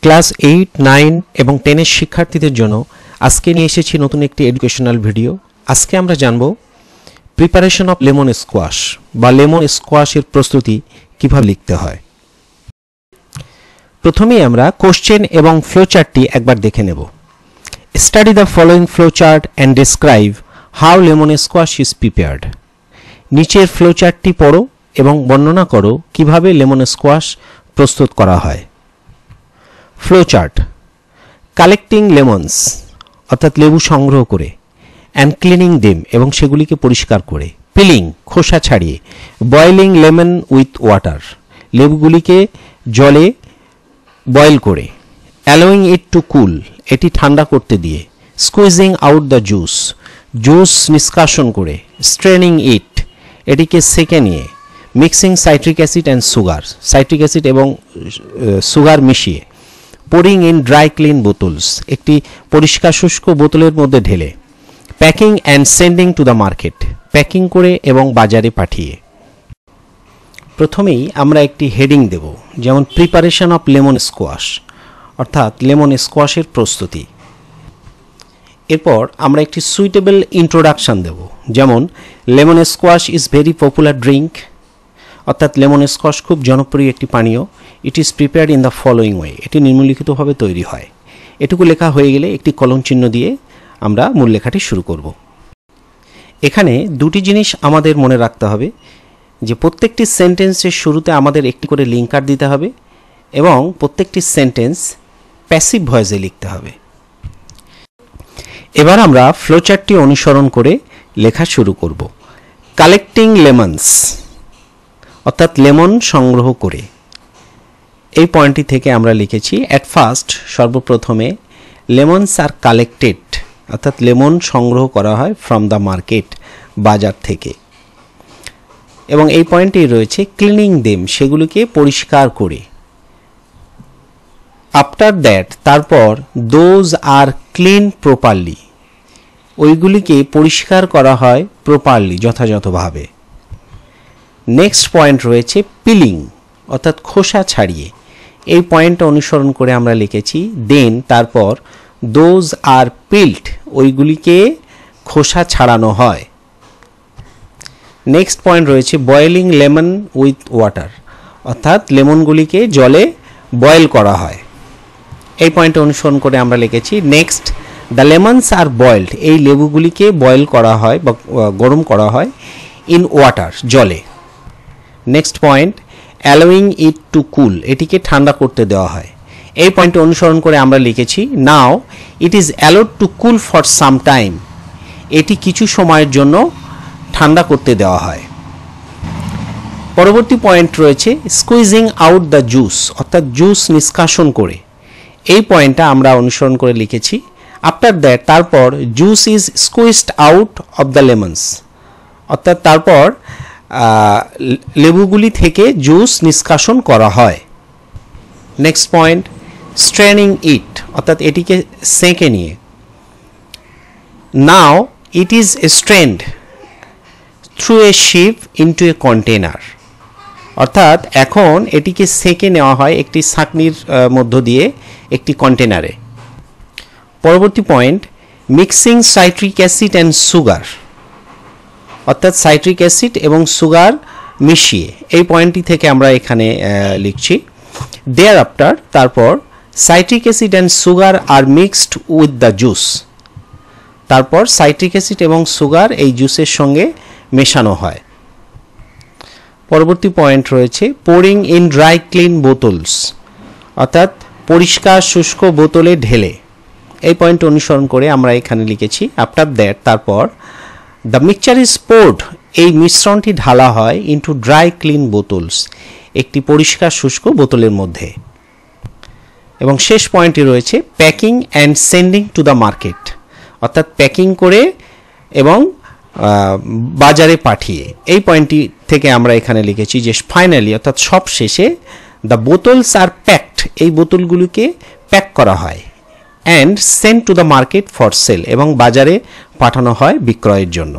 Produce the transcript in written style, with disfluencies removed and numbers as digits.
Class 8, 9 এবং 10 এর শিক্ষার্থীদের জন্য আজকে নিয়ে এসেছি নতুন একটি এডুকেশনাল ভিডিও। আজকে আমরা জানব প্রিপারেশন অফ লেমন স্কোয়াশ বা লেমন স্কোয়াশের প্রস্তুতি কিভাবে লিখতে হয়। প্রথমেই আমরা কোশ্চেন এবং ফ্লোচার্টটি একবার দেখে নেব। Study the following flowchart and describe how lemon squash is prepared. নিচের ফ্লোচার্টটি পড়ো এবং বর্ণনা করো কিভাবে লেমন স্কোয়াশ প্রস্তুত করা হয়। ফ্লোচার্ট: কালেক্টিং লেমনস অর্থাৎ লেবু সংগ্রহ করে, অ্যান্ড ক্লিনিং দেম এবং সেগুলিকে পরিষ্কার করে, পিলিং খোসা ছাড়িয়ে, বয়েলিং লেমন উইথ ওয়াটার লেবুগুলিকে জলে বয়েল করে, অ্যালোয়িং ইট টু কুল এটি ঠান্ডা করতে দিয়ে, squeezing out the juice juice নিষ্কাশন করে, স্ট্রেনিং ইট এটিকে সেকে নিয়ে, mixing citric acid and sugar citric acid এবং সুগার মিশিয়ে, pouring in dry clean bottles একটি পরিষ্কার শুষ্ক বোতলের মধ্যে ঢেলে, packing and sending to the market packing করে এবং বাজারে পাঠিয়ে। প্রথমেই আমরা একটি হেডিং দেব, যেমন প্রিপারেশন অফ লেমন স্কোয়াশ অর্থাৎ লেমন স্কোয়াশের প্রস্তুতি। এরপর আমরা একটি সুইটেবল ইন্ট্রোডাকশান দেব, যেমন lemon squash is very popular drink অর্থাৎ লেমন স্কোয়াশ খুব জনপ্রিয় একটি পানীয়। It is prepared in the following way এটি নিম্নলিখিতভাবে তৈরি হয়। এটুকু লেখা হয়ে গেলে একটি কলম চিহ্ন দিয়ে আমরা মূল লেখাটি শুরু করব। এখানে দুটি জিনিস আমাদের মনে রাখতে হবে, যে প্রত্যেকটি সেন্টেন্সের শুরুতে আমাদের একটি করে লিঙ্কার দিতে হবে এবং প্রত্যেকটি সেন্টেন্স প্যাসিভ ভয়েসে লিখতে হবে। এবার আমরা ফ্লোচার্টটি অনুসরণ করে লেখা শুরু করব। কালেক্টিং লেমনস অর্থাৎ লেমন সংগ্রহ করে, এই পয়েন্টটি থেকে আমরা লিখেছি অ্যাট ফার্স্ট সর্বপ্রথমে লেমনস আর কালেক্টেড অর্থাৎ লেমন সংগ্রহ করা হয় ফ্রম দ্য মার্কেট বাজার থেকে, এবং এই পয়েন্টটি রয়েছে ক্লিনিং দেম সেগুলিকে পরিষ্কার করে। আফটার দ্যাট তারপর দোজ আর ক্লিন প্রপারলি ওইগুলিকে পরিষ্কার করা হয় প্রপারলি যথাযথভাবে। নেক্সট পয়েন্ট রয়েছে পিলিং অর্থাৎ খোসা ছাড়িয়ে, এই পয়েন্টটা অনুসরণ করে আমরা লিখেছি দেন তারপর দোজ আর পিল্ড ওইগুলিকে খোসা ছাড়ানো হয়। নেক্সট পয়েন্ট রয়েছে বয়েলিং লেমন উইথ ওয়াটার অর্থাৎ লেমনগুলিকে জলে বয়েল করা হয়। এই পয়েন্টটা অনুসরণ করে আমরা লিখেছি next the lemons R boiled এই লেবুগুলিকে বয়েল করা হয় বা গরম করা হয় ইন ওয়াটার জলে। নেক্সট পয়েন্ট অ্যালোয়িং ইট টু কুল এটিকে ঠান্ডা করতে দেওয়া হয়। এই পয়েন্টটি অনুসরণ করে আমরা লিখেছি now it is allowed to cool for some time এটি কিছু সময়ের জন্য ঠান্ডা করতে দেওয়া হয়। পরবর্তী পয়েন্ট রয়েছে স্কুইজিং আউট দ্য জুস অর্থাৎ জুস নিষ্কাশন করে, এই পয়েন্টটা আমরা অনুসরণ করে লিখেছি আফটার দ্যাট তারপর juice is squeezed out of the lemons অর্থাৎ তারপর লেবুগুলি থেকে জুস নিষ্কাশন করা হয়। নেক্সট পয়েন্ট স্ট্রেনিং ইট অর্থাৎ এটিকে সেঁকে নিয়ে, now it is strained through a sieve into a container অর্থাৎ এখন এটিকে সেঁকে নেওয়া হয় একটি ছাঁকনির মধ্য দিয়ে একটি কন্টেনারে। পরবর্তী point mixing citric acid and sugar অর্থাৎ সাইট্রিক অ্যাসিড এবং সুগার মিশিয়ে, এই পয়েন্টটি থেকে আমরা এখানে লিখছি দেয়ার আফটার তারপর citric acid and sugar are mixed with the juice তারপর সাইট্রিক অ্যাসিড এবং সুগার এই জুসের সঙ্গে মেশানো হয়। পরবর্তী পয়েন্ট রয়েছে pouring in dry clean bottles অর্থাৎ পরিষ্কার শুষ্ক বোতলে ঢেলে, এই পয়েন্ট অনুসরণ করে আমরা এখানে লিখেছি আফটার দ্যাট তারপর দ্য মিক্সচার ইজ পোর্ড এই মিশ্রণটি ঢালা হয় ইনটু ড্রাই ক্লিন বোতলস একটি পরিষ্কার শুষ্ক বোতলের মধ্যে। এবং শেষ পয়েন্টটি রয়েছে packing and sending to the market অর্থাৎ প্যাকিং করে এবং বাজারে পাঠিয়ে, এই পয়েন্টটি থেকে আমরা এখানে লিখেছি যে ফাইনালি অর্থাৎ সব শেষে দ্য বোতলস আর প্যাকড এই বোতলগুলিকে প্যাক করা হয় and send to the market for sale এবং বাজারে পাঠানো হয় বিক্রয়ের জন্য।